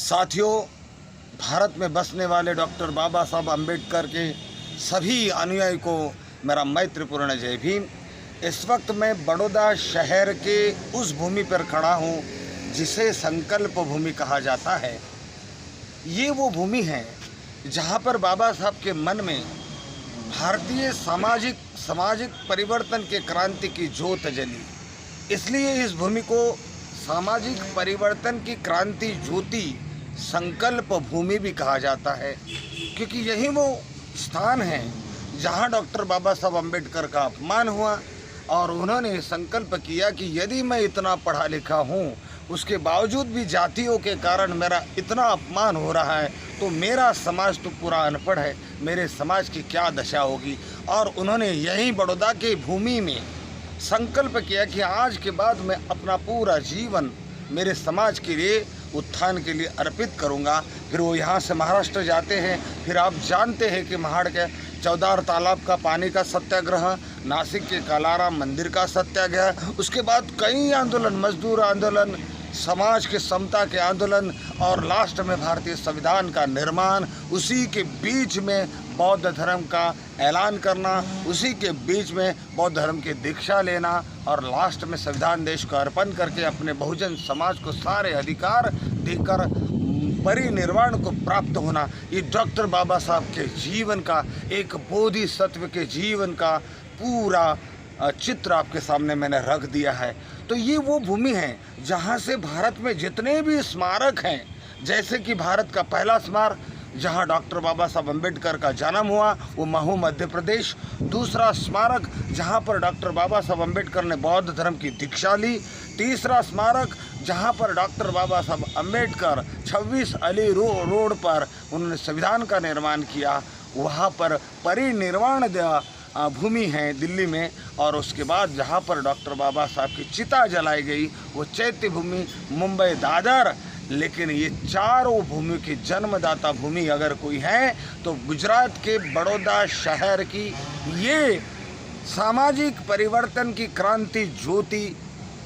साथियों, भारत में बसने वाले डॉक्टर बाबा साहब अम्बेडकर के सभी अनुयायी को मेरा मैत्रीपूर्ण जय भीम। इस वक्त मैं बड़ौदा शहर के उस भूमि पर खड़ा हूँ जिसे संकल्प भूमि कहा जाता है। ये वो भूमि है जहाँ पर बाबा साहब के मन में भारतीय सामाजिक परिवर्तन के क्रांति की ज्योत जली। इसलिए इस भूमि को सामाजिक परिवर्तन की क्रांति ज्योति संकल्प भूमि भी कहा जाता है, क्योंकि यही वो स्थान है जहां डॉक्टर बाबा साहब अम्बेडकर का अपमान हुआ और उन्होंने संकल्प किया कि यदि मैं इतना पढ़ा लिखा हूं, उसके बावजूद भी जातियों के कारण मेरा इतना अपमान हो रहा है, तो मेरा समाज तो पूरा अनपढ़ है, मेरे समाज की क्या दशा होगी। और उन्होंने यही बड़ौदा के भूमि में संकल्प किया कि आज के बाद मैं अपना पूरा जीवन मेरे समाज के लिए उत्थान के लिए अर्पित करूंगा। फिर वो यहाँ से महाराष्ट्र जाते हैं। फिर आप जानते हैं कि महाड़ के चौदार तालाब का पानी का सत्याग्रह, नासिक के कालाराम मंदिर का सत्याग्रह, उसके बाद कई आंदोलन, मजदूर आंदोलन, समाज के समता के आंदोलन और लास्ट में भारतीय संविधान का निर्माण, उसी के बीच में बौद्ध धर्म का ऐलान करना, उसी के बीच में बौद्ध धर्म की दीक्षा लेना और लास्ट में संविधान देश को अर्पण करके अपने बहुजन समाज को सारे अधिकार देकर परिनिर्वाण को प्राप्त होना। ये डॉक्टर बाबा साहब के जीवन का, एक बोधिसत्व के जीवन का पूरा चित्र आपके सामने मैंने रख दिया है। तो ये वो भूमि है जहाँ से भारत में जितने भी स्मारक हैं, जैसे कि भारत का पहला स्मारक जहाँ डॉक्टर बाबा साहब अम्बेडकर का जन्म हुआ वो महू मध्य प्रदेश, दूसरा स्मारक जहाँ पर डॉक्टर बाबा साहब अम्बेडकर ने बौद्ध धर्म की दीक्षा ली, तीसरा स्मारक जहाँ पर डॉक्टर बाबा साहब अम्बेडकर 26 अली रोड पर उन्होंने संविधान का निर्माण किया, वहाँ पर परिनिर्वाण भूमि है दिल्ली में। और उसके बाद जहाँ पर डॉक्टर बाबा साहब की चिता जलाई गई वो चैत्य भूमि मुंबई दादर। लेकिन ये चारों भूमि की जन्मदाता भूमि अगर कोई है तो गुजरात के बड़ौदा शहर की ये सामाजिक परिवर्तन की क्रांति ज्योति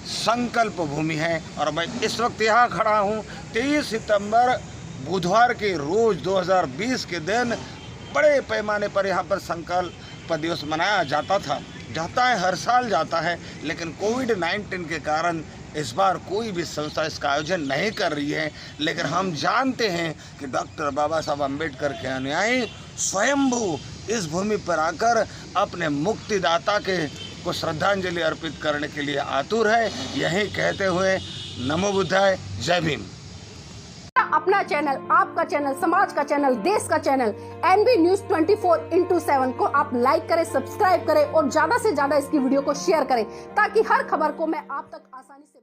संकल्प भूमि है। और मैं इस वक्त यहाँ खड़ा हूँ 23 सितंबर बुधवार के रोज 2020 के दिन बड़े पैमाने पर यहाँ पर संकल्प दिवस मनाया जाता है, हर साल जाता है, लेकिन कोविड-19 के कारण इस बार कोई भी संस्था इसका आयोजन नहीं कर रही है। लेकिन हम जानते हैं कि डॉक्टर बाबा साहब अम्बेडकर के अनुयायी स्वयंभू इस भूमि पर आकर अपने मुक्तिदाता को श्रद्धांजलि अर्पित करने के लिए आतुर है। यही कहते हुए नमो बुद्धाय, जय भीम। अपना चैनल, आपका चैनल, समाज का चैनल, देश का चैनल NB News 24/7 को आप लाइक करें, सब्सक्राइब करें और ज्यादा से ज्यादा इसकी वीडियो को शेयर करें ताकि हर खबर को मैं आप तक आसानी से